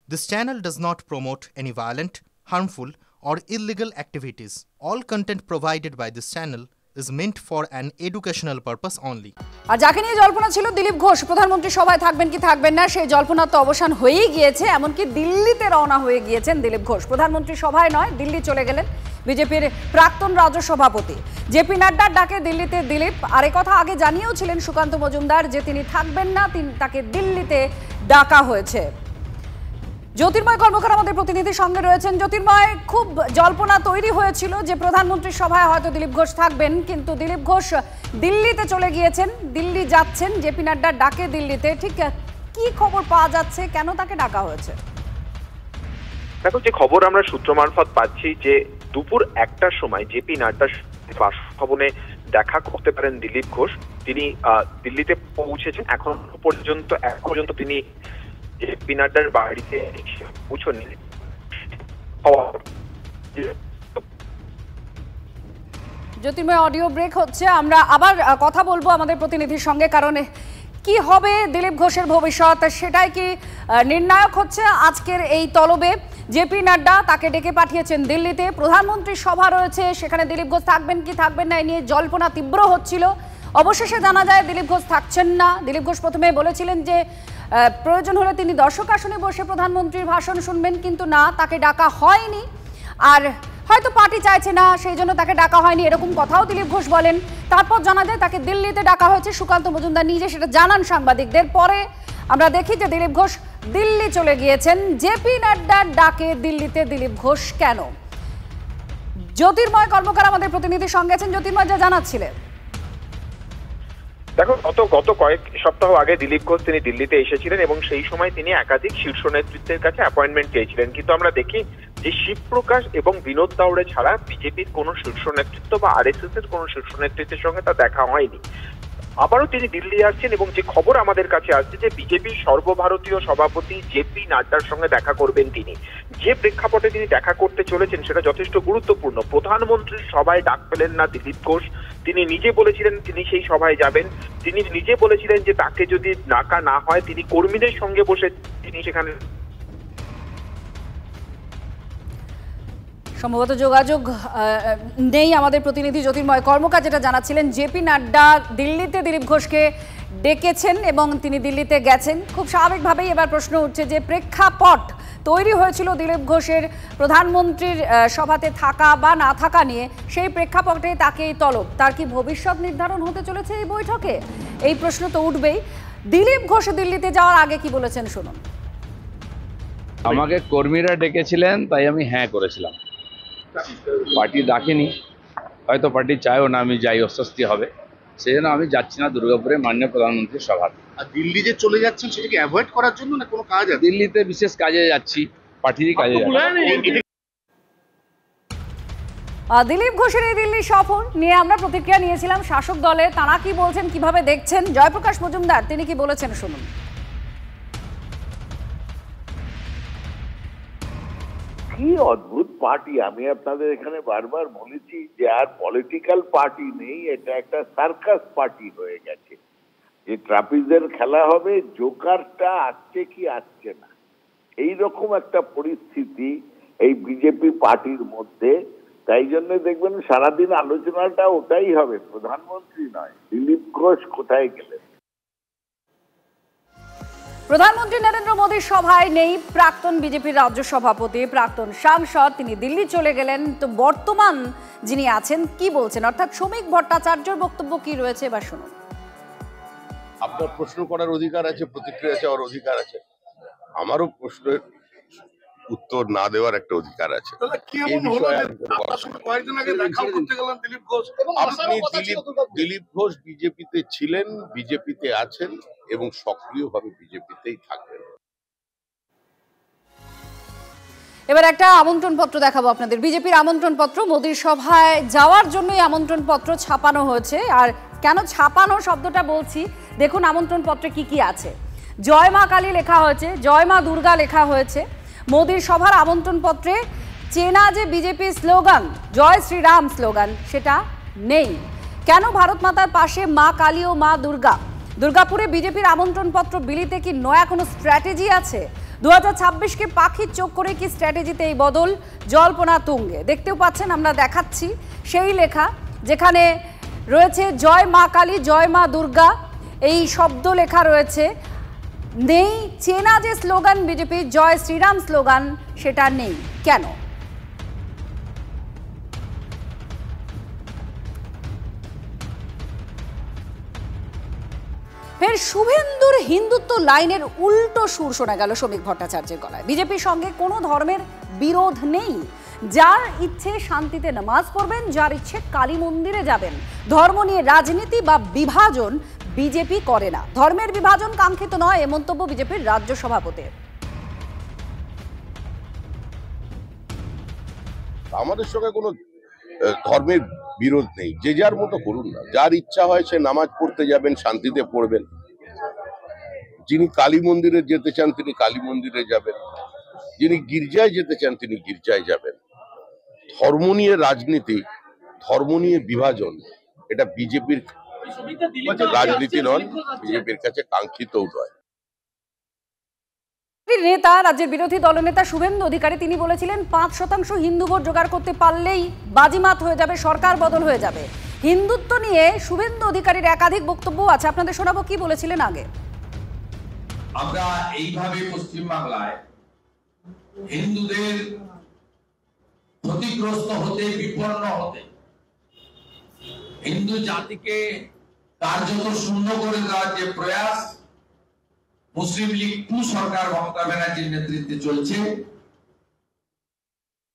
This channel does not promote any violent, harmful, or illegal activities. All content provided by this channel is meant for an educational purpose only. আর যাকে নিয়ে জল্পনা ছিল দিলীপ ঘোষ প্রধানমন্ত্রী সভায় থাকবেন কি থাকবেন না সেই জল্পনার তো অবসান হয়েই গিয়েছে। এমনকি দিল্লিতে রওনা হয়ে গিয়েছেন দিলীপ ঘোষ। প্রধানমন্ত্রী সভায় নয়, দিল্লি চলে গেলেন বিজেপির প্রাক্তন রাজ্য সভাপতি জেপি নাড্ডার ডাকে দিল্লিতে দিলীপ। আর কথা আগে জানিয়েও ছিলেন সুকান্ত মজুমদার যে তিনি থাকবেন না, তাকে দিল্লিতে ডাকা হয়েছে। জ্যোতির্ময় কর্মকার আমাদের প্রতিনিধির সঙ্গে রয়েছেন। জ্যোতির্ময়, খুব জল্পনা তৈরি হয়েছিল যে প্রধানমন্ত্রীর সভায় হয়তো দিলীপ ঘোষ থাকবেন, কিন্তু দিলীপ ঘোষ দিল্লিতে চলে গিয়েছেন, দিল্লি যাচ্ছেন জেপি নাড্ডার ডাকে দিল্লিতে। ঠিক কি খবর পাওয়া যাচ্ছে, কেন তাকে ডাকা হয়েছে? দেখো, যে খবর আমরা সূত্র মারফত পাচ্ছি যে দুপুর 1টার সময় জেপি নাড্ডার বাসভবনে দেখা করতে পারেন দিলীপ ঘোষ। তিনি দিল্লিতে পৌঁছেছেন। এখন পর্যন্ত তিনি জেপি নাড্ডার বাড়িতে পৌঁছননি। জ্যোতির্ময়, অডিও ব্রেক হচ্ছে, আমরা আবার কথা বলবো আমাদের প্রতিনিধির সঙ্গে, কারণ কি হবে দিলীপ ঘোষের ভবিষ্যৎ সেটাই কি নির্ণায়ক হচ্ছে আজকের এই তলবে। জেপি নাড্ডা তাকে ডেকে পাঠিয়েছেন দিল্লিতে, প্রধানমন্ত্রীর সভা রয়েছে, সেখানে দিলীপ ঘোষ থাকবেন কি থাকবেন না এ নিয়ে জল্পনা তীব্র হচ্ছিল। অবশেষে জানা যায় দিলীপ ঘোষ থাকছেন না। দিলীপ ঘোষ প্রথমে বলেছিলেন যে প্রয়োজন হলে তিনি দর্শক আসনে বসে প্রধানমন্ত্রীর ভাষণ শুনবেন, কিন্তু না, তাকে ডাকা হয়নি। আর হয়তো পার্টি চাইছে না, সেই জন্য তাকে ডাকা হয়নি, এরকম কথাও দিলীপ ঘোষ বলেন। তারপর জানা যায় তাকে দিল্লিতে ডাকা হয়েছে। সুকান্ত মজুমদার নিজে সেটা জানান সাংবাদিকদের। পরে আমরা দেখি যে দিলীপ ঘোষ দিল্লি চলে গিয়েছেন। জেপি নাড্ডার ডাকে দিল্লিতে দিলীপ ঘোষ কেন? জ্যোতির্ময় কর্মকার আমাদের প্রতিনিধির সঙ্গে আছেন। জ্যোতির্ময়, যা জানাচ্ছিলেন। দেখো, গত কয়েক সপ্তাহ আগে দিলীপ ঘোষ তিনি দিল্লিতে এসেছিলেন এবং সেই সময় তিনি একাধিক শীর্ষ নেতৃত্বের কাছে অ্যাপয়েন্টমেন্ট চেয়েছিলেন। কিন্তু আমরা দেখি যে শিবপ্রকাশ এবং বিনোদ তাওড়ে ছাড়া বিজেপির কোনো শীর্ষ নেতৃত্ব বা আরএসএস এর কোনো শীর্ষ নেতৃত্বের সঙ্গে তার দেখা হয়নি। আবারও তিনি দিল্লি আসছেন এবং যে খবর আমাদের কাছে আসছে যে বিজেপির সর্বভারতীয় সভাপতি জেপি নাড্ডার সঙ্গে দেখা করবেন তিনি। যে প্রেক্ষাপটে তিনি দেখা করতে চলেছেন সেটা যথেষ্ট গুরুত্বপূর্ণ। প্রধানমন্ত্রীর সভায় ডাক পেলেন না দিলীপ ঘোষ। তিনি নিজে বলেছিলেন তিনি সেই সভায় যাবেন। তিনি নিজে বলেছিলেন যে তাকে যদি ডাকা না হয় তিনি কর্মীদের সঙ্গে বসে তিনি সেখানে সম্ভবত যোগাযোগ নেই আমাদের প্রতিনিধি জ্যোতির্ময় কর্মকার যেটা জানাচ্ছিলেন। জেপি নাড্ডা দিল্লিতে দিলীপ ঘোষকে ডেকেছেন এবং তিনি দিল্লিতে গেছেন। খুব স্বাভাবিকভাবেই এবার প্রশ্ন উঠছে যে প্রেক্ষাপট তৈরি হয়েছিল দিলীপ ঘোষের প্রধানমন্ত্রীর সভাতে থাকা বা না থাকা নিয়ে, সেই প্রেক্ষাপটে তাকে এই তলব। তার কি ভবিষ্যৎ নির্ধারণ হতে চলেছে এই বৈঠকে? এই প্রশ্ন তো উঠবেই। দিলীপ ঘোষ দিল্লিতে যাওয়ার আগে কি বলেছেন শুনুন। আমাকে কর্মীরা ডেকেছিলেন, তাই আমি হ্যাঁ করেছিলাম। পার্টি ডাকেনি, হয়তো পার্টি চায়ও না আমি যাই, অস্বস্তি হবে, সেই জন্য আমি যাচ্ছি না দুর্গাপুরে মাননীয় প্রধানমন্ত্রীর সভা। আর দিল্লি যে চলে যাচ্ছেন সেটাকে অ্যাভয়েড করার জন্য না কোনো কাজ আছে? দিল্লিতে বিশেষ কাজে যাচ্ছি, পার্টিরই কাজে যাচ্ছি। দিলীপ ঘোষের এই দিল্লি সফর নিয়ে আমরা প্রতিক্রিয়া নিয়েছিলাম শাসক দলে। তারা কি বলছেন, কিভাবে দেখছেন, জয়প্রকাশ মজুমদার তিনি কি বলেছেন শুনুন। কি অদ্ভুত পার্টি! আমি আপনাদের এখানে বারবার বলেছি যে আর পলিটিক্যাল পার্টি নেই, এটা একটা সার্কাস পার্টি হয়ে গেছে। যে ট্রাপিজের খেলা হবে, জোকারটা আসছে কি আসছে না, এইরকম একটা পরিস্থিতি এই বিজেপি পার্টির মধ্যে। তাই জন্য দেখবেন সারাদিন আলোচনাটা ওটাই হবে, প্রধানমন্ত্রী নয়। দিলীপ ঘোষ কোথায় গেলেন? প্রধানমন্ত্রী নরেন্দ্র মোদীর সভায় নেই প্রাক্তন বিজেপির রাজ্য সভাপতি, প্রাক্তন সাংসদ, তিনি দিল্লি চলে গেলেন। তো বর্তমান যিনি আছেন কি বলছেন, অর্থাৎ শ্রমিক ভট্টাচার্যর বক্তব্য কি রয়েছে এবার শুনুন। আপনার প্রশ্ন করার অধিকার আছে, প্রতিক্রিয়া চাওয়ার অধিকার আছে, আমারও প্রশ্নের উত্তর না দেওয়ার একটা অধিকার আছে। দিলীপ ঘোষ বিজেপিতে ছিলেন, বিজেপিতে আছেন এবং সক্রিয়ভাবে বিজেপিতেই থাকবেন। এবার একটা আমন্ত্রণ পত্র দেখাবো আপনাদের। বিজেপির আমন্ত্রণ পত্র, মোদীর সভায় যাওয়ার জন্যই আমন্ত্রণ পত্র ছাপানো হয়েছে। আর কেন ছাপানো শব্দটা বলছি, দেখুন আমন্ত্রণ পত্রে কি কি আছে। জয় মা কালী লেখা হয়েছে, জয় মা দুর্গা লেখা হয়েছে। মোদীর সভার আমন্ত্রণ পত্রে চেনা যে বিজেপি স্লোগান জয় শ্রীরাম স্লোগান সেটা নেই। কেন ভারত মাতার পাশে মা কালী ও মা দুর্গা? দুর্গাপুরে বিজেপির আমন্ত্রণ পত্র বিলিতে কি নয়া কোনো স্ট্র্যাটেজি আছে? 2026কে পাখির চোখ করে কি স্ট্র্যাটেজিতে এই বদল? জল্পনা তুঙ্গে। দেখতেও পাচ্ছেন, আমরা দেখাচ্ছি সেই লেখা যেখানে রয়েছে জয় মা কালী, জয় মা দুর্গা, এই শব্দ লেখা রয়েছে। নেই চেনা যে স্লোগান বিজেপি জয় শ্রীরাম স্লোগান, সেটা নেই কেন? ফের শুভেন্দুর হিন্দুত্ব লাইনের উল্টো সুর শোনা গেল শ্রমিক ভট্টাচার্যের গলায়। বিজেপির সঙ্গে কোনো ধর্মের বিরোধ নেই, যার ইচ্ছে শান্তিতে নামাজ পড়বেন, যার ইচ্ছে কালী মন্দিরে যাবেন। ধর্ম নিয়ে রাজনীতি বা বিভাজন বিজেপি করে না। ধর্মের বিভাজন কাঙ্ক্ষিত নয়, এ মন্তব্য বিজেপির রাজ্য সভাপতির। আমাদের সঙ্গে কোনো ধর্মের বিরোধ নেই, যে যার মতো করুন না, যার ইচ্ছা হয় সে নামাজ পড়তে যাবেন, শান্তিতে পড়বেন। যিনি কালী মন্দিরে যেতে চান তিনি কালী মন্দিরে যাবেন, যিনি গির্জায় যেতে চান তিনি গির্জায় যাবেন। ধর্ম নিয়ে রাজনীতি, ধর্ম নিয়ে বিভাজন, এটা বিজেপির রাজনীতি নয়, বিজেপির কাছে কাঙ্ক্ষিতও নয়। নেতা, রাজ্যের বিরোধী দলনেতা শুভেন্দু অধিকারী তিনি বলেছিলেন 5% হিন্দু ভোট জোগাড় করতে পারলেই বাজিমাত হয়ে যাবে, সরকার বদল হয়ে যাবে। হিন্দুত্ব নিয়ে শুভেন্দু অধিকারীর একাধিক বক্তব্য আছে, আপনাদের শোনাবো কি বলেছিলেন আগে। আমরা এইভাবে পশ্চিমবাংলায় হিন্দুদের ক্ষতিগ্রস্ত হতে, বিপন্ন হতে, হিন্দু জাতিকে কার্যত শূন্য করে দেওয়ার যে প্রয়াস মুসলিম লীগ 2 সরকার মমতা ব্যানার্জির নেতৃত্বে চলছে,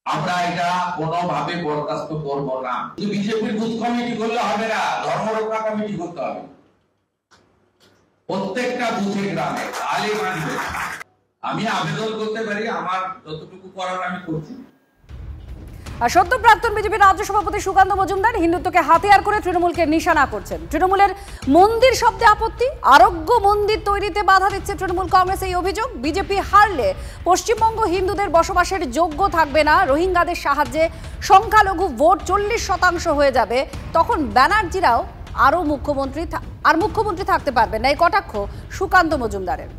আমরা এটা কোনোভাবে বরদাস্ত করব না। বিজেপির বুথ কমিটি করলে হবে না, ধর্মরক্ষা কমিটি করতে হবে প্রত্যেকটা বুথে, গ্রামে। তাহলে মানবে। আমি আবেদন করতে পারি, আমার যতটুকু করার আমি করছি। সদ্য প্রাক্তন বিজেপির রাজ্য সভাপতি সুকান্ত মজুমদার হিন্দুত্বকে হাতিয়ার করে তৃণমূলকে নিশানা করছেন। তৃণমূলের মন্দির শব্দে আপত্তি, আরোগ্য মন্দির তৈরিতে বাধা দিচ্ছে তৃণমূল কংগ্রেস, এই অভিযোগ। বিজেপি হারলে পশ্চিমবঙ্গ হিন্দুদের বসবাসের যোগ্য থাকবে না, রোহিঙ্গাদের সাহায্যে সংখ্যালঘু ভোট 40% হয়ে যাবে, তখন ব্যানার্জিরাও মুখ্যমন্ত্রী থাকতে পারবেন না, এই কটাক্ষ সুকান্ত মজুমদারের।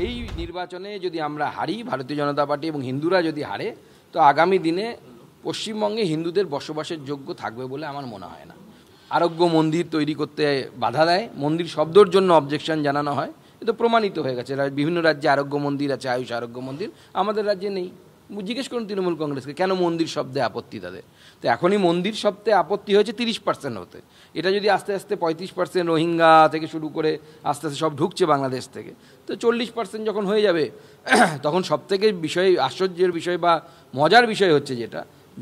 এই নির্বাচনে যদি আমরা হারি, ভারতীয় জনতা পার্টি এবং হিন্দুরা যদি হারে, তো আগামী দিনে পশ্চিমবঙ্গে হিন্দুদের বসবাসের যোগ্য থাকবে বলে আমার মনে হয় না। আরোগ্য মন্দির তৈরি করতে বাধা দেয়, মন্দির শব্দর জন্য অবজেকশন জানানো হয়, এটা প্রমাণিত হয়ে গেছে। বিভিন্ন রাজ্যে আরোগ্য মন্দির আছে, আয়ুষ আরোগ্য মন্দির, আমাদের রাজ্যে নেই। জিজ্ঞেস করুন তৃণমূল কংগ্রেসকে কেন মন্দির শব্দে আপত্তি তাদের। তো এখনই মন্দির শব্দে আপত্তি হয়েছে 30% হতে, এটা যদি আস্তে আস্তে 35% রোহিঙ্গা থেকে শুরু করে আস্তে আস্তে সব ঢুকছে বাংলাদেশ থেকে, তো 40% যখন হয়ে যাবে, তখন সবথেকে বিষয়, আশ্চর্যের বিষয় বা মজার বিষয় হচ্ছে যেটা,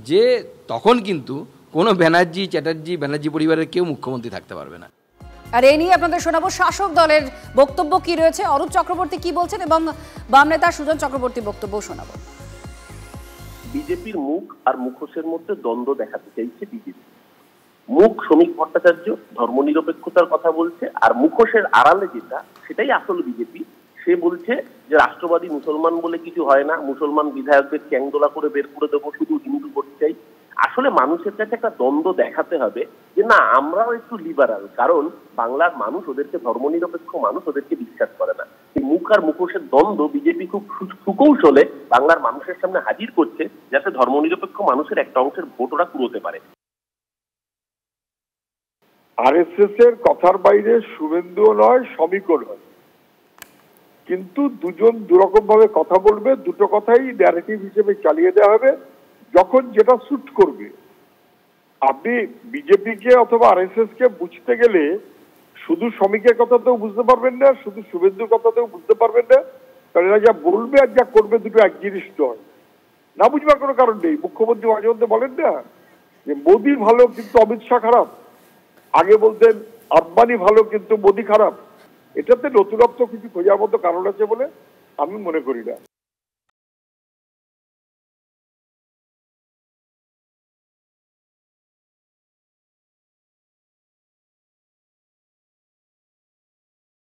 যে তখন কিন্তু কোনো ব্যানার্জি পরিবারের কেউ মুখ্যমন্ত্রী থাকতে পারবে না। আর এই নিয়ে আপনাদের শোনাবো শাসক দলের বক্তব্য কি রয়েছে, অরূপ চক্রবর্তী কি বলছেন, এবং বাম নেতা সুজন চক্রবর্তীর বক্তব্য শোনাবো। বিজেপির মুখ আর মুখোশের মধ্যে দ্বন্দ্ব দেখাতে চাইছে বিজেপি। মুখ শ্রমিক ভট্টাচার্য ধর্মনিরপেক্ষতার কথা বলছে, আর মুখোশের আড়ালে যেটা, সেটাই আসল বিজেপি। সে বলছে যে রাষ্ট্রবাদী মুসলমান বলে কিছু হয় না, মুসলমান বিধায়কদের চ্যাংদোলা করে বের করে দেবো, শুধু হিন্দু ভোট চাই। আসলে মানুষের কাছে একটা দ্বন্দ্ব দেখাতে হবে যে না, আমরাও একটু লিবারাল, কারণ বাংলার মানুষ ওদেরকে ধর্মনিরপেক্ষ মানুষ ওদেরকে বিশ্বাস করে না। মুখ আর মুখোশের দ্বন্দ্ব বিজেপি খুব সুকৌশলে বাংলার মানুষের সামনে হাজির করছে, যাতে ধর্মনিরপেক্ষ মানুষের একটা অংশের ভোট ওরা কুড়োতে পারে। আরএসএস এর কথার বাইরে শুভেন্দুও নয়, শ্রমিকও নয়, কিন্তু দুজন দুরকম ভাবে কথা বলবে, দুটো কথাই ন্যারেটিভ হিসেবে চালিয়ে দেওয়া হবে যখন যেটা স্যুট করবে। আপনি বিজেপিকে অথবা আরএসএস কে বুঝতে গেলে শুধু শ্রমিকের কথাতেও বুঝতে পারবেন না, শুধু শুভেন্দুর কথাতেও বুঝতে পারবেন না, কারণ এরা যা বলবে আর যা করবে দুটো এক জিনিস নয়। না বুঝবার কোনো কারণ নেই। মুখ্যমন্ত্রী মাঝে মধ্যে বলেন না যে মোদি ভালো কিন্তু অমিত শাহ খারাপ, আগে বলতেন আম্বানি ভালো কিন্তু মোদি খারাপ। এটাতে নতুনত্ব কিছু খোঁজার মতো কারণ আছে বলে আমি মনে করি না।